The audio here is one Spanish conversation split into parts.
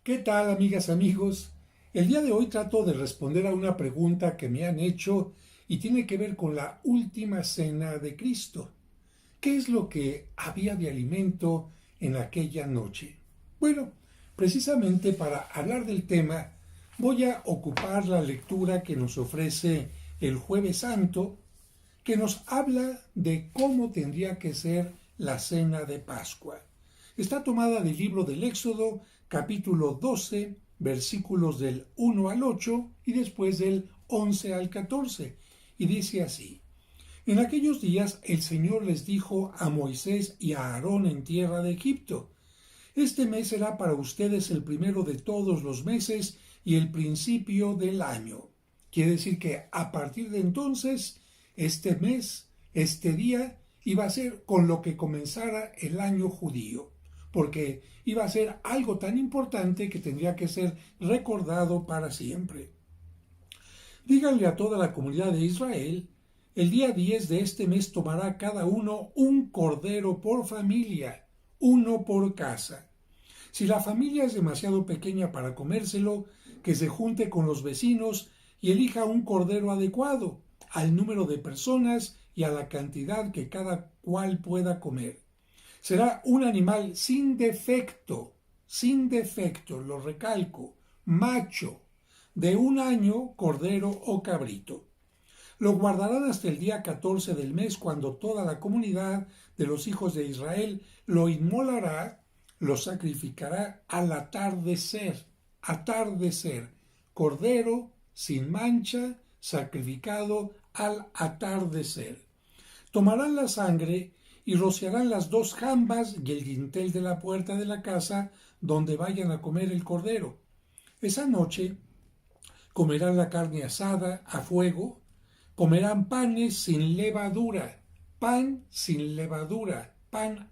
¿Qué tal, amigas, amigos? El día de hoy trato de responder a una pregunta que me han hecho y tiene que ver con la última cena de Cristo. ¿Qué es lo que había de alimento en aquella noche? Bueno, precisamente para hablar del tema, voy a ocupar la lectura que nos ofrece el Jueves Santo, que nos habla de cómo tendría que ser la cena de Pascua. Está tomada del libro del Éxodo, capítulo 12, versículos del 1 al 8 y después del 11 al 14. Y dice así: En aquellos días el Señor les dijo a Moisés y a Aarón en tierra de Egipto: Este mes será para ustedes el primero de todos los meses y el principio del año. Quiere decir que a partir de entonces, este mes, este día, iba a ser con lo que comenzara el año judío, porque iba a ser algo tan importante que tendría que ser recordado para siempre. Díganle a toda la comunidad de Israel: el día 10 de este mes tomará cada uno un cordero por familia, uno por casa. Si la familia es demasiado pequeña para comérselo, que se junte con los vecinos y elija un cordero adecuado al número de personas y a la cantidad que cada cual pueda comer. Será un animal sin defecto, lo recalco, macho, de un año, cordero o cabrito. Lo guardarán hasta el día 14 del mes, cuando toda la comunidad de los hijos de Israel lo inmolará, lo sacrificará al atardecer, cordero sin mancha, sacrificado al atardecer. Tomarán la sangre y rociarán las dos jambas y el dintel de la puerta de la casa donde vayan a comer el cordero. Esa noche comerán la carne asada a fuego, comerán panes sin levadura, pan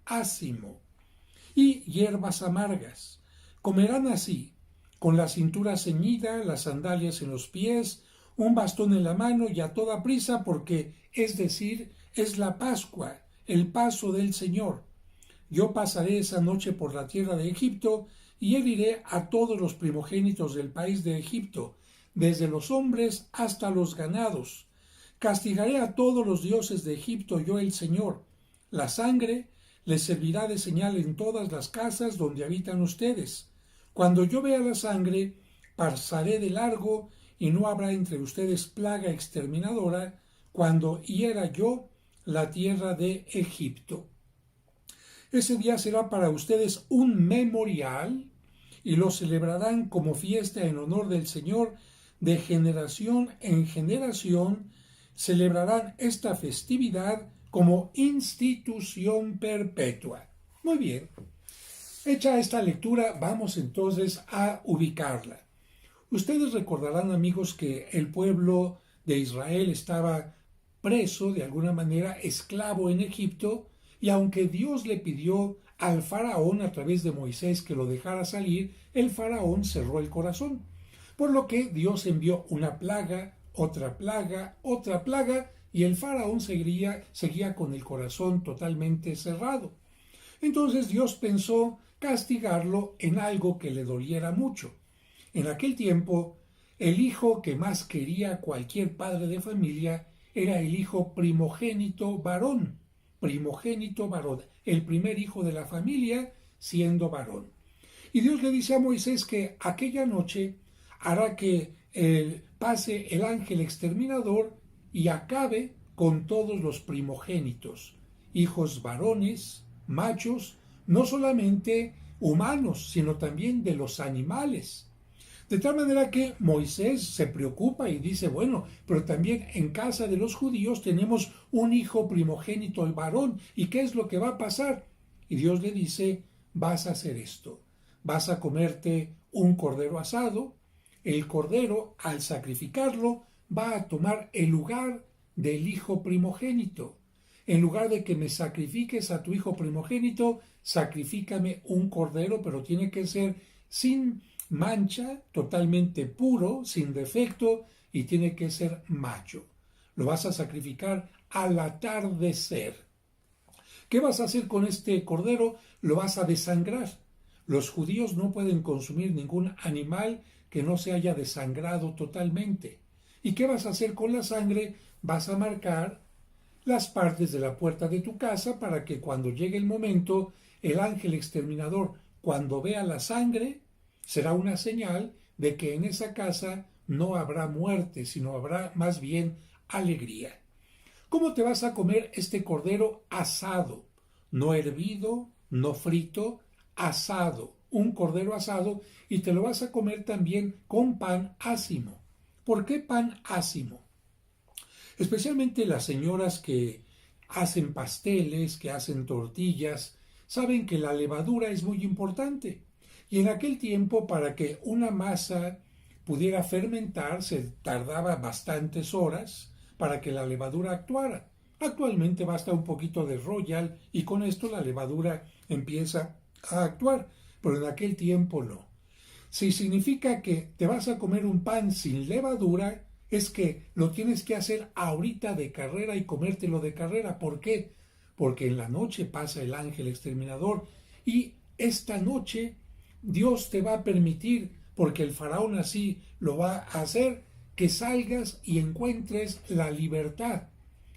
ácimo, y hierbas amargas. Comerán así, con la cintura ceñida, las sandalias en los pies, un bastón en la mano y a toda prisa, porque, es decir, es la Pascua, el paso del Señor. Yo pasaré esa noche por la tierra de Egipto y heriré a todos los primogénitos del país de Egipto, desde los hombres hasta los ganados. Castigaré a todos los dioses de Egipto, yo el Señor. La sangre les servirá de señal en todas las casas donde habitan ustedes. Cuando yo vea la sangre, pasaré de largo y no habrá entre ustedes plaga exterminadora cuando hiera yo la tierra de Egipto. Ese día será para ustedes un memorial y lo celebrarán como fiesta en honor del Señor. De generación en generación celebrarán esta festividad como institución perpetua. Muy bien. Hecha esta lectura, vamos entonces a ubicarla. Ustedes recordarán, amigos, que el pueblo de Israel estaba preso, de alguna manera, esclavo en Egipto, y aunque Dios le pidió al faraón a través de Moisés que lo dejara salir, el faraón cerró el corazón. Por lo que Dios envió una plaga, otra plaga, y el faraón seguía con el corazón totalmente cerrado. Entonces Dios pensó castigarlo en algo que le doliera mucho. En aquel tiempo, el hijo que más quería cualquier padre de familia era el hijo primogénito varón, el primer hijo de la familia siendo varón. Y Dios le dice a Moisés que aquella noche hará que pase el ángel exterminador y acabe con todos los primogénitos, hijos varones, machos, no solamente humanos, sino también de los animales. De tal manera que Moisés se preocupa y dice, bueno, pero también en casa de los judíos tenemos un hijo primogénito, el varón, ¿y qué es lo que va a pasar? Y Dios le dice, vas a hacer esto, vas a comerte un cordero asado. El cordero, al sacrificarlo, va a tomar el lugar del hijo primogénito. En lugar de que me sacrifiques a tu hijo primogénito, sacrifícame un cordero, pero tiene que ser sin mancha, totalmente puro, sin defecto, y tiene que ser macho. Lo vas a sacrificar al atardecer. ¿Qué vas a hacer con este cordero? Lo vas a desangrar. Los judíos no pueden consumir ningún animal que no se haya desangrado totalmente. ¿Y qué vas a hacer con la sangre? Vas a marcar las partes de la puerta de tu casa para que cuando llegue el momento, el ángel exterminador, cuando vea la sangre, será una señal de que en esa casa no habrá muerte, sino habrá más bien alegría. ¿Cómo te vas a comer este cordero asado? No hervido, no frito, asado. Un cordero asado, y te lo vas a comer también con pan ácimo. ¿Por qué pan ácimo? Especialmente las señoras que hacen pasteles, que hacen tortillas, saben que la levadura es muy importante. Y en aquel tiempo, para que una masa pudiera fermentar, se tardaba bastantes horas para que la levadura actuara. Actualmente basta un poquito de Royal y con esto la levadura empieza a actuar, pero en aquel tiempo no. Si significa que te vas a comer un pan sin levadura, es que lo tienes que hacer ahorita de carrera y comértelo de carrera. ¿Por qué? Porque en la noche pasa el ángel exterminador y esta noche Dios te va a permitir, porque el faraón así lo va a hacer, que salgas y encuentres la libertad.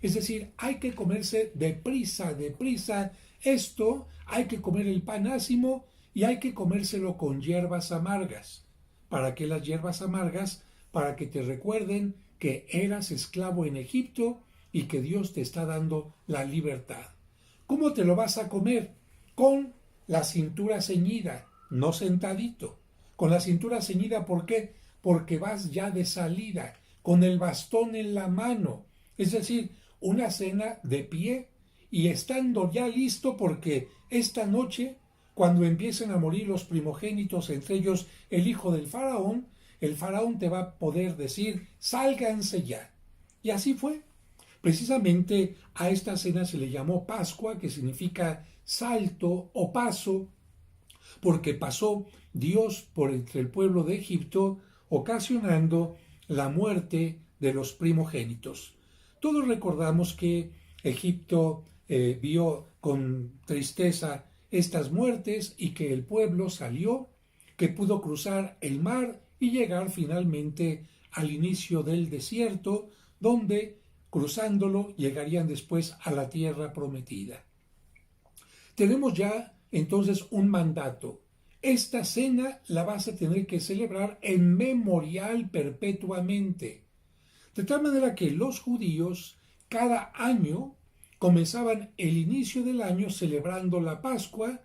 Es decir, hay que comerse deprisa, deprisa esto, hay que comer el pan ácimo y hay que comérselo con hierbas amargas. ¿Para qué las hierbas amargas? Para que te recuerden que eras esclavo en Egipto y que Dios te está dando la libertad. ¿Cómo te lo vas a comer? Con la cintura ceñida, no sentadito. Con la cintura ceñida, ¿por qué? Porque vas ya de salida, con el bastón en la mano. Es decir, una cena de pie y estando ya listo porque esta noche, cuando empiecen a morir los primogénitos, entre ellos el hijo del faraón te va a poder decir, sálganse ya. Y así fue. Precisamente a esta cena se le llamó Pascua, que significa salto o paso, porque pasó Dios por entre el pueblo de Egipto, ocasionando la muerte de los primogénitos. Todos recordamos que Egipto vio con tristeza estas muertes y que el pueblo salió, que pudo cruzar el mar y llegar finalmente al inicio del desierto, donde cruzándolo llegarían después a la tierra prometida. Tenemos ya entonces un mandato. Esta cena la vas a tener que celebrar en memorial perpetuamente. De tal manera que los judíos cada año comenzaban el inicio del año celebrando la Pascua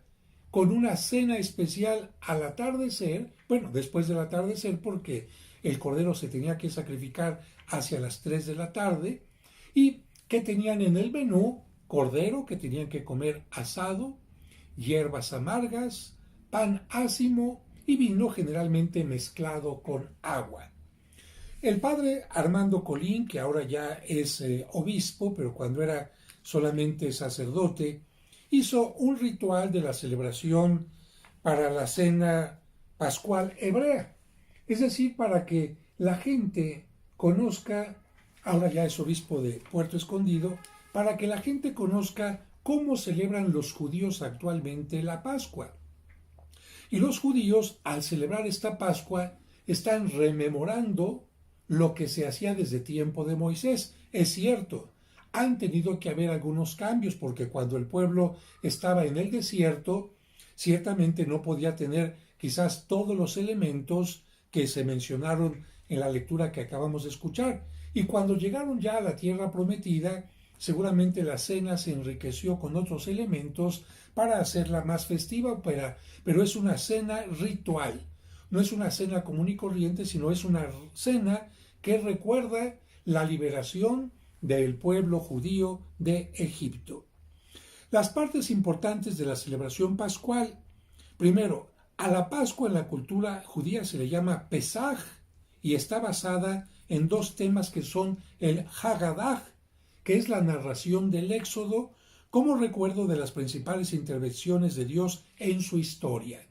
con una cena especial al atardecer, bueno, después del atardecer porque el cordero se tenía que sacrificar hacia las 3 de la tarde, y que tenían en el menú cordero que tenían que comer asado, hierbas amargas, pan ácimo y vino generalmente mezclado con agua. El padre Armando Colín, que ahora ya es obispo, pero cuando era solamente sacerdote, hizo un ritual de la celebración para la cena pascual hebrea, es decir, para que la gente conozca, ahora ya es obispo de Puerto Escondido, para que la gente conozca cómo celebran los judíos actualmente la Pascua. Y los judíos, al celebrar esta Pascua, están rememorando lo que se hacía desde tiempo de Moisés. Es cierto, han tenido que haber algunos cambios porque cuando el pueblo estaba en el desierto, ciertamente no podía tener quizás todos los elementos que se mencionaron en la lectura que acabamos de escuchar. Y cuando llegaron ya a la tierra prometida, seguramente la cena se enriqueció con otros elementos para hacerla más festiva, pero es una cena ritual. No es una cena común y corriente, sino es una cena que recuerda la liberación del pueblo judío de Egipto. Las partes importantes de la celebración pascual. Primero, a la Pascua en la cultura judía se le llama Pesaj y está basada en dos temas que son el Haggadah, que es la narración del Éxodo, como recuerdo de las principales intervenciones de Dios en su historia.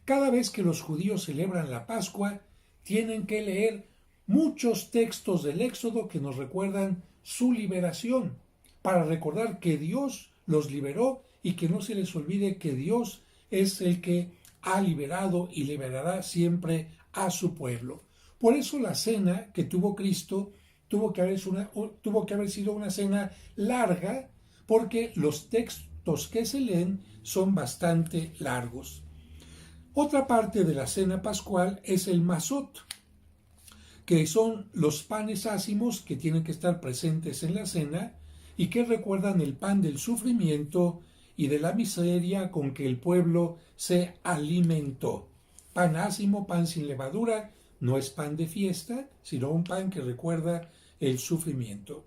Cada vez que los judíos celebran la Pascua, tienen que leer muchos textos del Éxodo que nos recuerdan su liberación, para recordar que Dios los liberó y que no se les olvide que Dios es el que ha liberado y liberará siempre a su pueblo. Por eso la cena que tuvo Cristo tuvo que haber sido una cena larga, porque los textos que se leen son bastante largos. Otra parte de la cena pascual es el mazot, que son los panes ácimos que tienen que estar presentes en la cena y que recuerdan el pan del sufrimiento y de la miseria con que el pueblo se alimentó. Pan ácimo, pan sin levadura, no es pan de fiesta, sino un pan que recuerda el sufrimiento.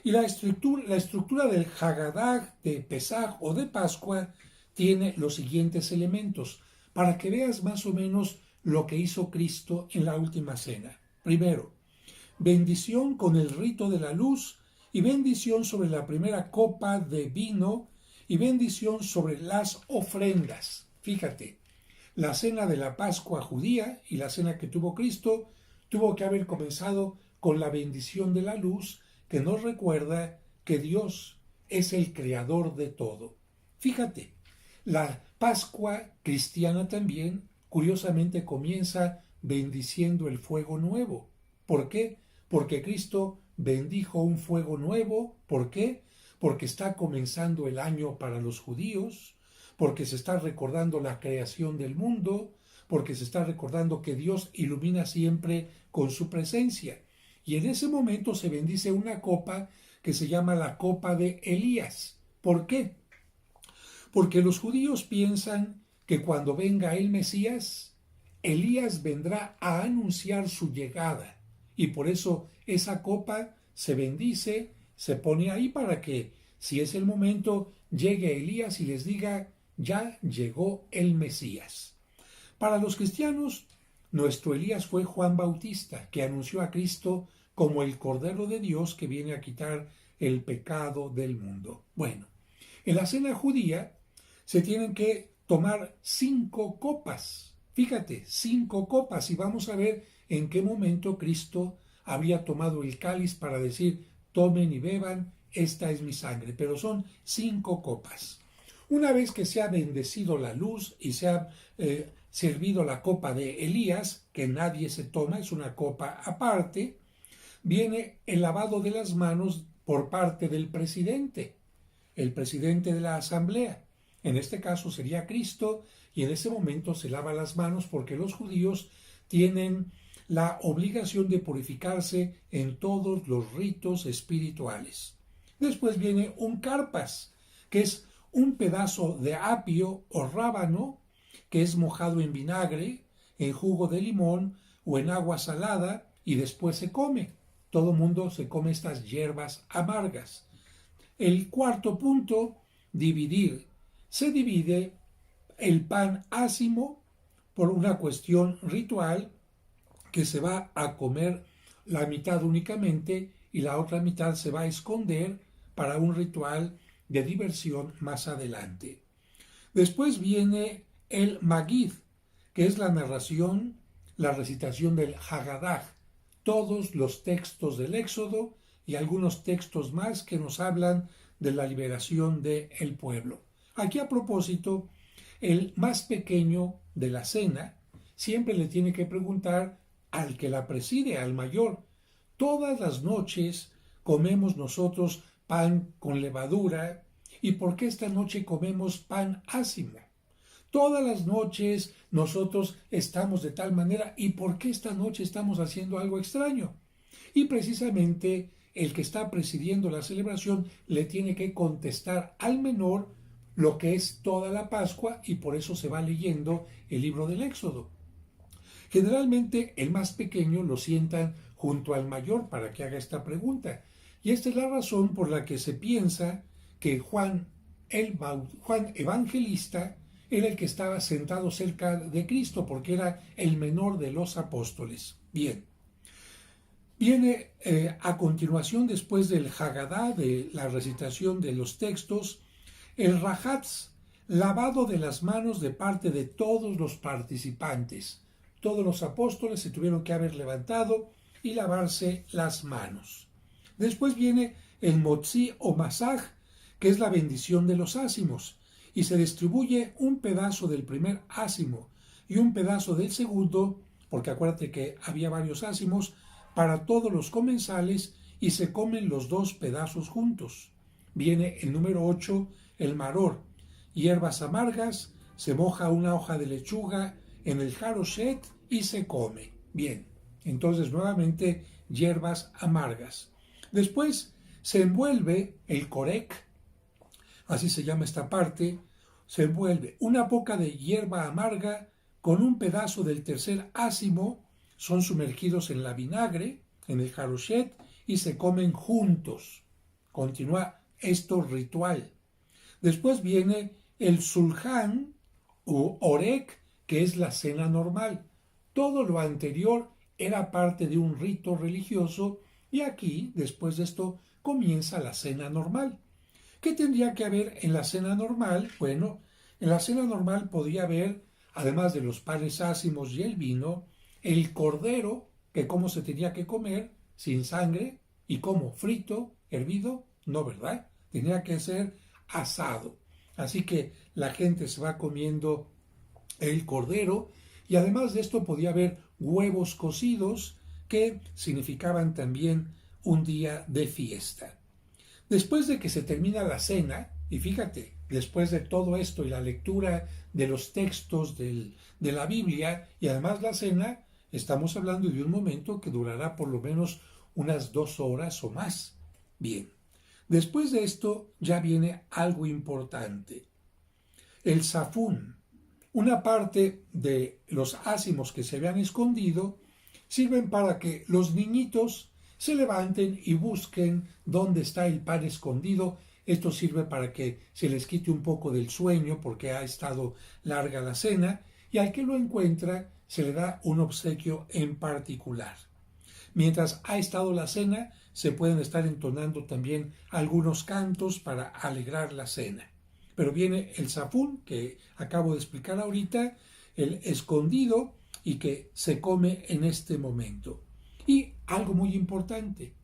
Y la estructura del Hagadah, de Pesaj o de Pascua, tiene los siguientes elementos, para que veas más o menos lo que hizo Cristo en la última cena. Primero, bendición con el rito de la luz y bendición sobre la primera copa de vino y bendición sobre las ofrendas. Fíjate, la cena de la Pascua judía y la cena que tuvo Cristo tuvo que haber comenzado con la bendición de la luz, que nos recuerda que Dios es el creador de todo. Fíjate, la Pascua cristiana también, curiosamente, comienza bendiciendo el fuego nuevo. ¿Por qué? Porque Cristo bendijo un fuego nuevo. ¿Por qué? Porque está comenzando el año para los judíos, porque se está recordando la creación del mundo, porque se está recordando que Dios ilumina siempre con su presencia. Y en ese momento se bendice una copa que se llama la copa de Elías. ¿Por qué? Porque los judíos piensan que cuando venga el Mesías, Elías vendrá a anunciar su llegada. Y por eso esa copa se bendice, se pone ahí para que, si es el momento, llegue Elías y les diga, ya llegó el Mesías. Para los cristianos, nuestro Elías fue Juan Bautista, que anunció a Cristo como el Cordero de Dios que viene a quitar el pecado del mundo. Bueno, en la cena judía se tienen que tomar 5 copas. Fíjate, 5 copas, y vamos a ver en qué momento Cristo había tomado el cáliz para decir, tomen y beban, esta es mi sangre, pero son 5 copas. Una vez que se ha bendecido la luz y se ha servido la copa de Elías, que nadie se toma, es una copa aparte, viene el lavado de las manos por parte del presidente, el presidente de la asamblea. En este caso sería Cristo, y en ese momento se lava las manos porque los judíos tienen la obligación de purificarse en todos los ritos espirituales. Después viene un carpas, que es un pedazo de apio o rábano que es mojado en vinagre, en jugo de limón o en agua salada y después se come. Todo mundo se come estas hierbas amargas. El cuarto punto, dividir. Se divide el pan ácimo por una cuestión ritual, que se va a comer la mitad únicamente y la otra mitad se va a esconder para un ritual de diversión más adelante. Después viene el Magid, que es la narración, la recitación del Hagadah, todos los textos del Éxodo y algunos textos más que nos hablan de la liberación del pueblo. Aquí, a propósito, el más pequeño de la cena siempre le tiene que preguntar al que la preside, al mayor, todas las noches comemos nosotros pan con levadura, ¿y por qué esta noche comemos pan ácimo? Todas las noches nosotros estamos de tal manera, ¿y por qué esta noche estamos haciendo algo extraño? Y precisamente el que está presidiendo la celebración le tiene que contestar al menor lo que es toda la Pascua, y por eso se va leyendo el libro del Éxodo. Generalmente el más pequeño lo sientan junto al mayor para que haga esta pregunta, y esta es la razón por la que se piensa que Juan Evangelista era el que estaba sentado cerca de Cristo, porque era el menor de los apóstoles. Bien, viene a continuación, después del Hagadah, de la recitación de los textos, el Rajatz, lavado de las manos de parte de todos los participantes. Todos los apóstoles se tuvieron que haber levantado y lavarse las manos. Después viene el Motzi o Masaj, que es la bendición de los ácimos. y se distribuye un pedazo del primer ácimo y un pedazo del segundo, porque acuérdate que había varios ácimos, para todos los comensales y se comen los dos pedazos juntos. Viene el número 8, el maror, hierbas amargas, se moja una hoja de lechuga en el jaroshet y se come. Bien, entonces nuevamente hierbas amargas. Después se envuelve el corec, así se llama esta parte, se envuelve una poca de hierba amarga con un pedazo del tercer ácimo, son sumergidos en la vinagre, en el jaroshet, y se comen juntos. Continúa esto ritual. Después viene el sulhan o orek, que es la cena normal. Todo lo anterior era parte de un rito religioso y aquí, después de esto, comienza la cena normal. ¿Qué tendría que haber en la cena normal? Bueno, en la cena normal podría haber, además de los panes ácimos y el vino, el cordero, que cómo se tenía que comer, sin sangre, y cómo, frito, hervido, no, ¿verdad? Tenía que ser asado. Así que la gente se va comiendo el cordero y además de esto podía haber huevos cocidos que significaban también un día de fiesta. Después de que se termina la cena, y fíjate, después de todo esto y la lectura de los textos de la Biblia y además la cena, estamos hablando de un momento que durará por lo menos unas 2 horas o más. Bien, después de esto ya viene algo importante. El zafún, una parte de los ácimos que se habían escondido, sirven para que los niñitos se levanten y busquen dónde está el pan escondido. Esto sirve para que se les quite un poco del sueño porque ha estado larga la cena y al que lo encuentra se le da un obsequio en particular. Mientras ha estado la cena, se pueden estar entonando también algunos cantos para alegrar la cena. Pero viene el zafún, que acabo de explicar ahorita, el escondido y que se come en este momento. Y algo muy importante,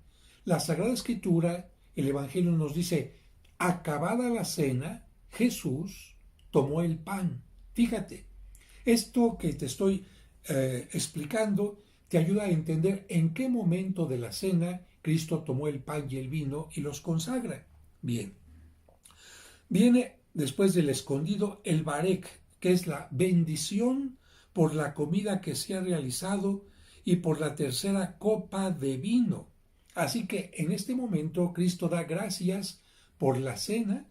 la Sagrada Escritura, el Evangelio nos dice, acabada la cena, Jesús tomó el pan. Fíjate, esto que te estoy explicando te ayuda a entender en qué momento de la cena Cristo tomó el pan y el vino y los consagra. Bien, viene después del escondido el barek, que es la bendición por la comida que se ha realizado y por la tercera copa de vino. Así que en este momento Cristo da gracias por la cena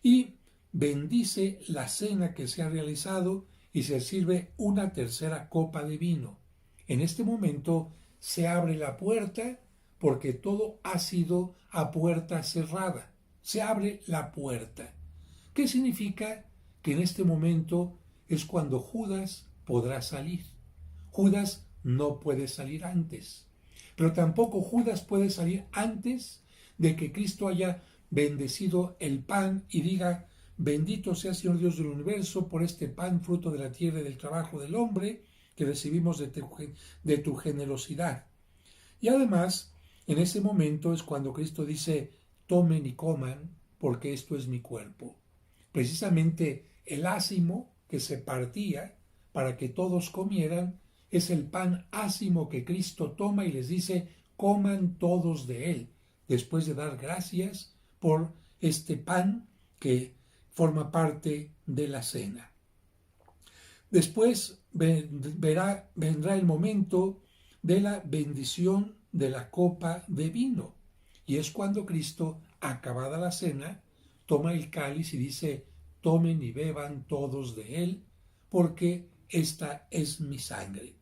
y bendice la cena que se ha realizado y se sirve una tercera copa de vino. En este momento se abre la puerta porque todo ha sido a puerta cerrada. Se abre la puerta. ¿Qué significa? Que en este momento es cuando Judas podrá salir. Judas no puede salir antes, pero tampoco Judas puede salir antes de que Cristo haya bendecido el pan y diga, bendito sea Señor Dios del universo por este pan fruto de la tierra y del trabajo del hombre que recibimos de tu generosidad. Y además, en ese momento es cuando Cristo dice, tomen y coman, porque esto es mi cuerpo. Precisamente el ácimo que se partía para que todos comieran es el pan ácimo que Cristo toma y les dice, coman todos de él, después de dar gracias por este pan que forma parte de la cena. Después vendrá el momento de la bendición de la copa de vino, y es cuando Cristo, acabada la cena, toma el cáliz y dice, tomen y beban todos de él, porque esta es mi sangre.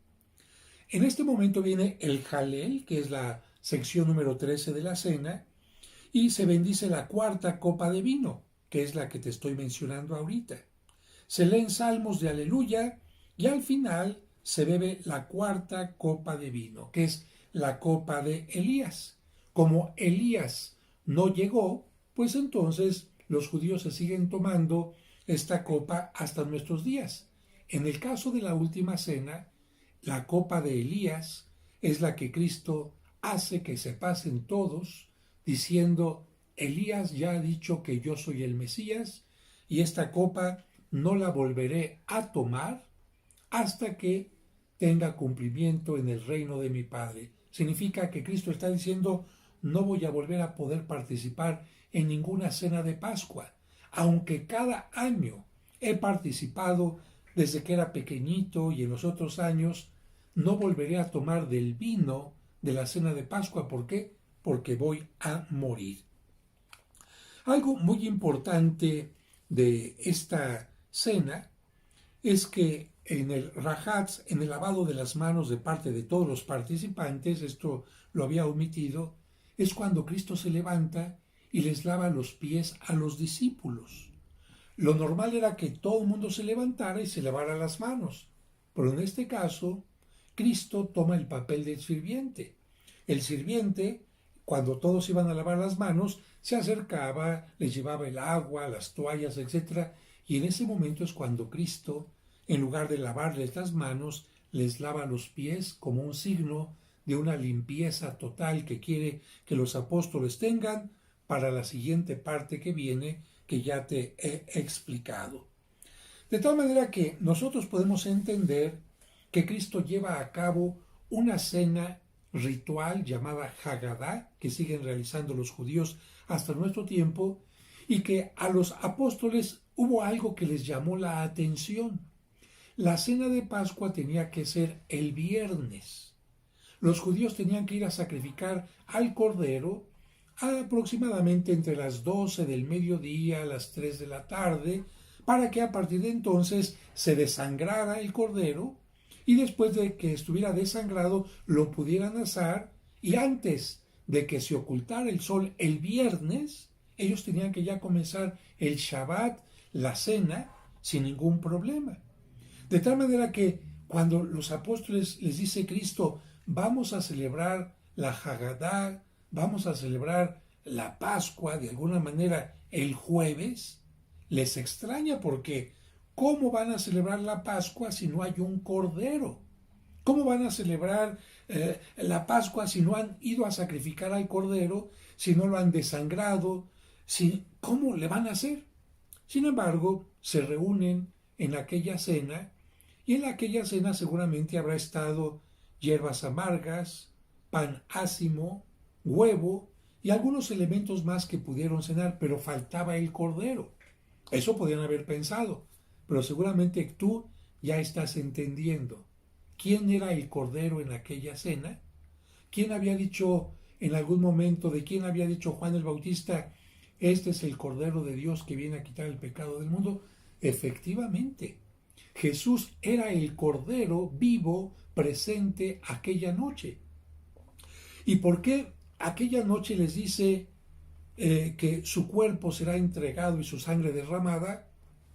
En este momento viene el jalel, que es la sección número 13 de la cena, y se bendice la cuarta copa de vino, que es la que te estoy mencionando ahorita. Se leen salmos de aleluya y al final se bebe la cuarta copa de vino, que es la copa de Elías. Como Elías no llegó, pues entonces los judíos se siguen tomando esta copa hasta nuestros días. En el caso de la última cena, la copa de Elías es la que Cristo hace que se pasen todos, diciendo, Elías ya ha dicho que yo soy el Mesías, y esta copa no la volveré a tomar hasta que tenga cumplimiento en el reino de mi Padre. Significa que Cristo está diciendo, no voy a volver a poder participar en ninguna cena de Pascua, aunque cada año he participado desde que era pequeñito y en los otros años, no volveré a tomar del vino de la cena de Pascua. ¿Por qué? Porque voy a morir. Algo muy importante de esta cena es que en el rajatz, en el lavado de las manos de parte de todos los participantes, esto lo había omitido, es cuando Cristo se levanta y les lava los pies a los discípulos. Lo normal era que todo el mundo se levantara y se lavara las manos, pero en este caso, Cristo toma el papel del sirviente. El sirviente, cuando todos iban a lavar las manos, se acercaba, les llevaba el agua, las toallas, etc. Y en ese momento es cuando Cristo, en lugar de lavarles las manos, les lava los pies como un signo de una limpieza total que quiere que los apóstoles tengan para la siguiente parte que viene, que ya te he explicado. De tal manera que nosotros podemos entender que Cristo lleva a cabo una cena ritual llamada Haggadah, que siguen realizando los judíos hasta nuestro tiempo, y que a los apóstoles hubo algo que les llamó la atención. La cena de Pascua tenía que ser el viernes. Los judíos tenían que ir a sacrificar al cordero aproximadamente entre las 12 del mediodía a las 3 de la tarde, para que a partir de entonces se desangrara el cordero y después de que estuviera desangrado lo pudieran asar, y antes de que se ocultara el sol el viernes, ellos tenían que ya comenzar el Shabbat, la cena, sin ningún problema. De tal manera que cuando los apóstoles les dice Cristo, vamos a celebrar la Haggadah, vamos a celebrar la Pascua de alguna manera el jueves, les extraña porque ¿cómo van a celebrar la Pascua si no hay un cordero? ¿Cómo van a celebrar la Pascua si no han ido a sacrificar al cordero, si no lo han desangrado? ¿Cómo le van a hacer? Sin embargo, se reúnen en aquella cena, y en aquella cena seguramente habrá estado hierbas amargas, pan ácimo, huevo y algunos elementos más que pudieron cenar, pero faltaba el cordero. Eso podían haber pensado, pero seguramente tú ya estás entendiendo quién era el cordero en aquella cena. ¿Quién había dicho en algún momento, de quién había dicho Juan el Bautista, este es el Cordero de Dios que viene a quitar el pecado del mundo? Efectivamente, Jesús era el Cordero vivo presente aquella noche. ¿Y por qué aquella noche les dice que su cuerpo será entregado y su sangre derramada?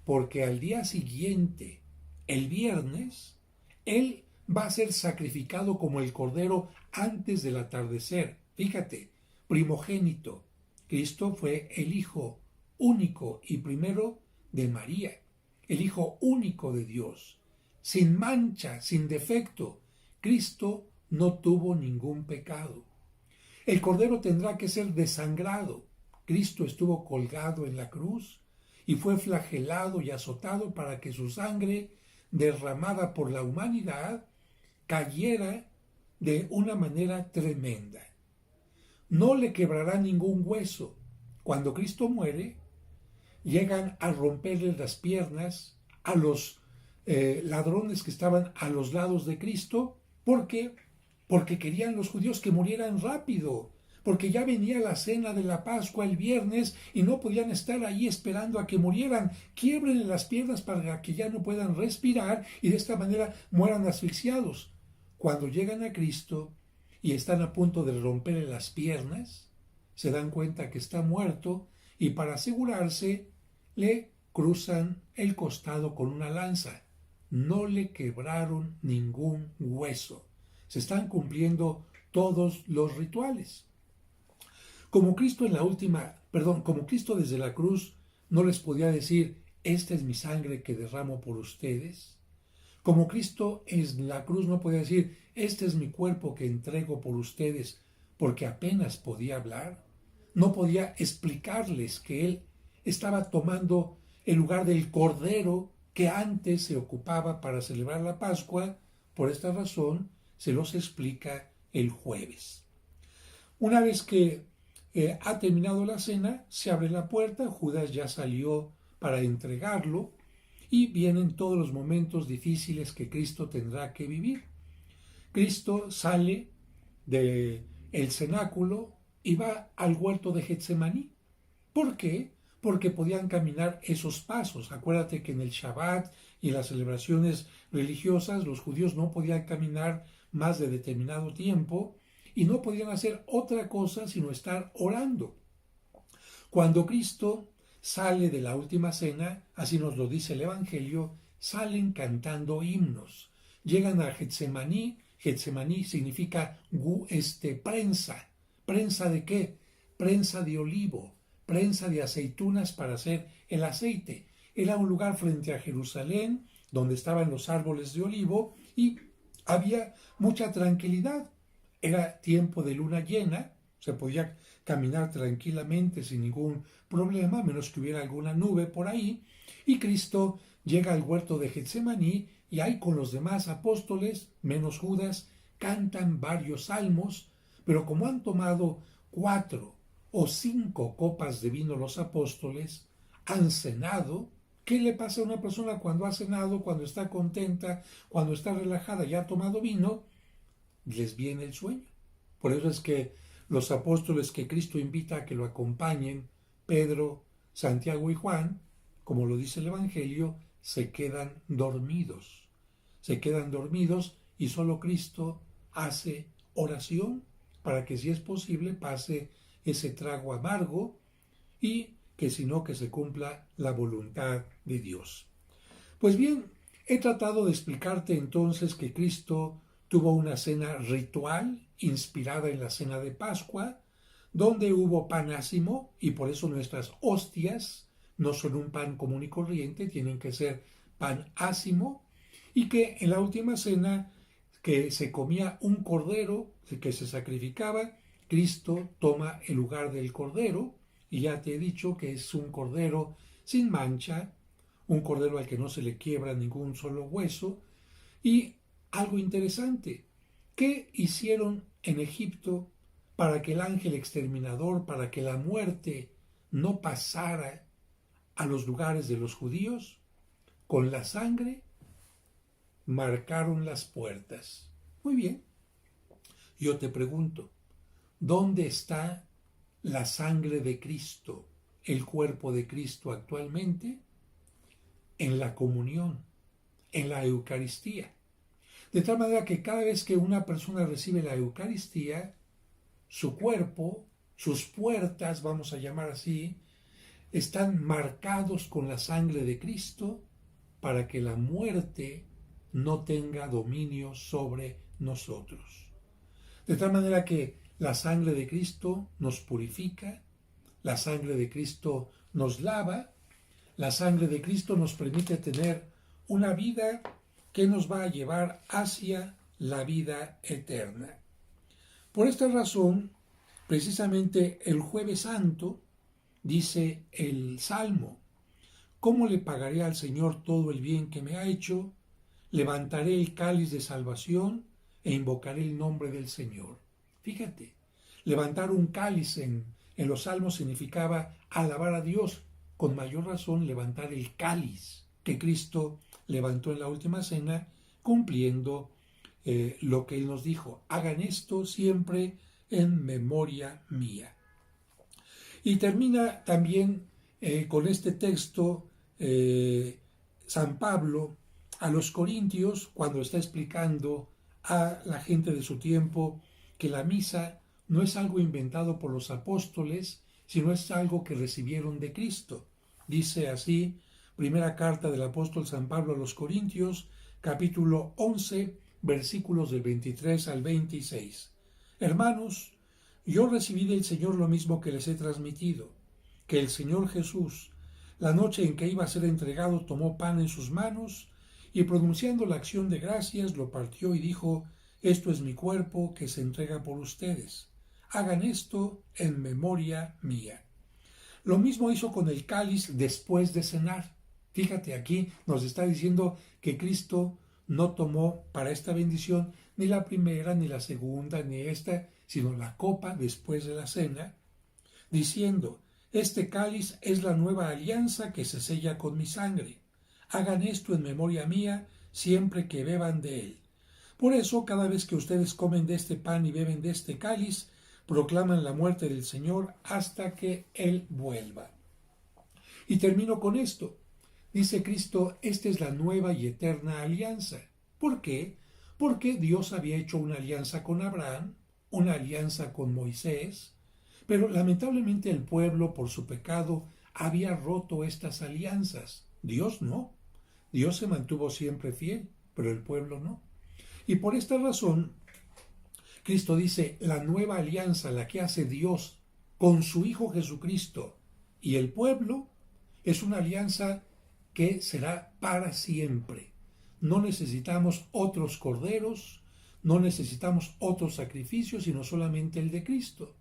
Porque al día siguiente, el viernes, Él va a ser sacrificado como el Cordero antes del atardecer. Fíjate, primogénito. Cristo fue el Hijo único y primero de María, el Hijo único de Dios, sin mancha, sin defecto. Cristo no tuvo ningún pecado. El Cordero tendrá que ser desangrado. Cristo estuvo colgado en la cruz y fue flagelado y azotado para que su sangre, derramada por la humanidad, cayera de una manera tremenda. No le quebrará ningún hueso. Cuando Cristo muere, llegan a romperle las piernas a los ladrones que estaban a los lados de Cristo. ¿Por qué? Porque querían los judíos que murieran rápido, porque ya venía la cena de la Pascua el viernes y no podían estar ahí esperando a que murieran. Quiébrenle las piernas para que ya no puedan respirar y de esta manera mueran asfixiados. Cuando llegan a Cristo y están a punto de romperle las piernas, se dan cuenta que está muerto y para asegurarse le cruzan el costado con una lanza. No le quebraron ningún hueso. Se están cumpliendo todos los rituales. Como Cristo como Cristo desde la cruz no les podía decir, esta es mi sangre que derramo por ustedes. Como Cristo en la cruz no podía decir, este es mi cuerpo que entrego por ustedes, porque apenas podía hablar. No podía explicarles que Él estaba tomando en lugar del cordero que antes se ocupaba para celebrar la Pascua. Por esta razón se los explica el jueves. Una vez que ha terminado la cena, se abre la puerta, Judas ya salió para entregarlo y vienen todos los momentos difíciles que Cristo tendrá que vivir. Cristo sale del cenáculo y va al huerto de Getsemaní. ¿Por qué? Porque podían caminar esos pasos. Acuérdate que en el Shabbat y en las celebraciones religiosas los judíos no podían caminar más de determinado tiempo y no podían hacer otra cosa sino estar orando. Cuando Cristo sale de la última cena, así nos lo dice el Evangelio, salen cantando himnos. Llegan a Getsemaní. Getsemaní significa prensa. ¿Prensa de qué? Prensa de olivo, prensa de aceitunas para hacer el aceite. Era un lugar frente a Jerusalén donde estaban los árboles de olivo y había mucha tranquilidad. Era tiempo de luna llena, se podía caminar tranquilamente sin ningún problema, a menos que hubiera alguna nube por ahí, y Cristo llega al huerto de Getsemaní y ahí con los demás apóstoles, menos Judas, cantan varios salmos, pero como han tomado 4 o 5 copas de vino los apóstoles, han cenado. ¿Qué le pasa a una persona cuando ha cenado, cuando está contenta, cuando está relajada y ha tomado vino? Les viene el sueño. Por eso es que los apóstoles que Cristo invita a que lo acompañen, Pedro, Santiago y Juan, como lo dice el Evangelio, se quedan dormidos. Se quedan dormidos y solo Cristo hace oración para que, si es posible, pase ese trago amargo y que si no, que se cumpla la voluntad de Dios. Pues bien, he tratado de explicarte entonces que Cristo tuvo una cena ritual inspirada en la cena de Pascua, donde hubo pan ácimo, y por eso nuestras hostias no son un pan común y corriente, tienen que ser pan ácimo, y que en la última cena que se comía un cordero que se sacrificaba, Cristo toma el lugar del cordero, y ya te he dicho que es un cordero sin mancha, un cordero al que no se le quiebra ningún solo hueso. Y algo interesante, ¿qué hicieron en Egipto para que el ángel exterminador, para que la muerte no pasara a los lugares de los judíos? Con la sangre marcaron las puertas. Muy bien. Yo te pregunto, ¿dónde está la sangre de Cristo, el cuerpo de Cristo actualmente? En la comunión, en la Eucaristía. De tal manera que cada vez que una persona recibe la Eucaristía, su cuerpo, sus puertas, vamos a llamar así, están marcados con la sangre de Cristo para que la muerte no tenga dominio sobre nosotros. De tal manera que la sangre de Cristo nos purifica, la sangre de Cristo nos lava, la sangre de Cristo nos permite tener una vida que nos va a llevar hacia la vida eterna. Por esta razón, precisamente el Jueves Santo, dice el Salmo: ¿cómo le pagaré al Señor todo el bien que me ha hecho? Levantaré el cáliz de salvación e invocaré el nombre del Señor. Fíjate, levantar un cáliz en los Salmos significaba alabar a Dios. Con mayor razón, levantar el cáliz que Cristo levantó en la última cena, cumpliendo lo que Él nos dijo: hagan esto siempre en memoria mía. Y termina también con este texto San Pablo a los Corintios, cuando está explicando a la gente de su tiempo que la misa no es algo inventado por los apóstoles, sino es algo que recibieron de Cristo. Dice así, primera carta del apóstol San Pablo a los Corintios, capítulo 11, versículos del 23 al 26. Hermanos, yo recibí del Señor lo mismo que les he transmitido, que el Señor Jesús, la noche en que iba a ser entregado, tomó pan en sus manos y, pronunciando la acción de gracias, lo partió y dijo: esto es mi cuerpo que se entrega por ustedes. Hagan esto en memoria mía. Lo mismo hizo con el cáliz después de cenar. Fíjate, aquí nos está diciendo que Cristo no tomó para esta bendición ni la primera, ni la segunda, ni esta, sino la copa después de la cena, diciendo: este cáliz es la nueva alianza que se sella con mi sangre. Hagan esto en memoria mía siempre que beban de él. Por eso, cada vez que ustedes comen de este pan y beben de este cáliz, proclaman la muerte del Señor hasta que Él vuelva. Y termino con esto. Dice Cristo: esta es la nueva y eterna alianza. ¿Por qué? Porque Dios había hecho una alianza con Abraham, una alianza con Moisés, pero lamentablemente el pueblo, por su pecado, había roto estas alianzas. Dios no. Dios se mantuvo siempre fiel, pero el pueblo no. Y por esta razón, Cristo dice: la nueva alianza, la que hace Dios con su Hijo Jesucristo y el pueblo, es una alianza que será para siempre. No necesitamos otros corderos, no necesitamos otros sacrificios, sino solamente el de Cristo.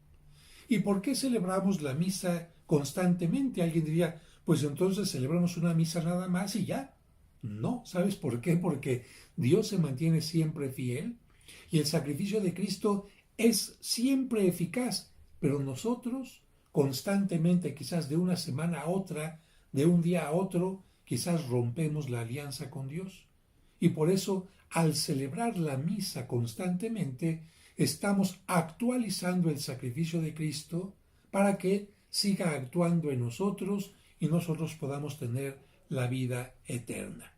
¿Y por qué celebramos la misa constantemente? Alguien diría: pues entonces celebramos una misa nada más y ya. No, ¿sabes por qué? Porque Dios se mantiene siempre fiel y el sacrificio de Cristo es siempre eficaz, pero nosotros constantemente, quizás de una semana a otra, de un día a otro, quizás rompemos la alianza con Dios. Y por eso, al celebrar la misa constantemente, estamos actualizando el sacrificio de Cristo para que siga actuando en nosotros y nosotros podamos tener la vida eterna.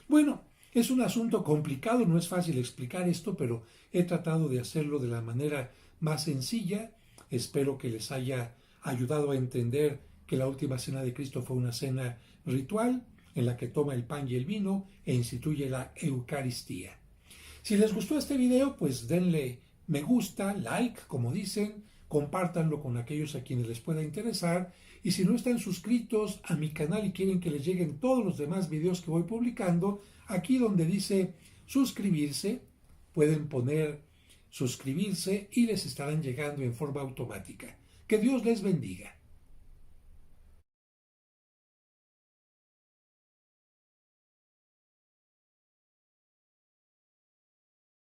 Bueno, es un asunto complicado, no es fácil explicar esto, pero he tratado de hacerlo de la manera más sencilla. Espero que les haya ayudado a entender que la última cena de Cristo fue una cena ritual en la que toma el pan y el vino e instituye la Eucaristía. Si les gustó este video, pues denle me gusta, like, como dicen, compártanlo con aquellos a quienes les pueda interesar, y si no están suscritos a mi canal y quieren que les lleguen todos los demás videos que voy publicando, aquí donde dice suscribirse, pueden poner suscribirse y les estarán llegando en forma automática. Que Dios les bendiga.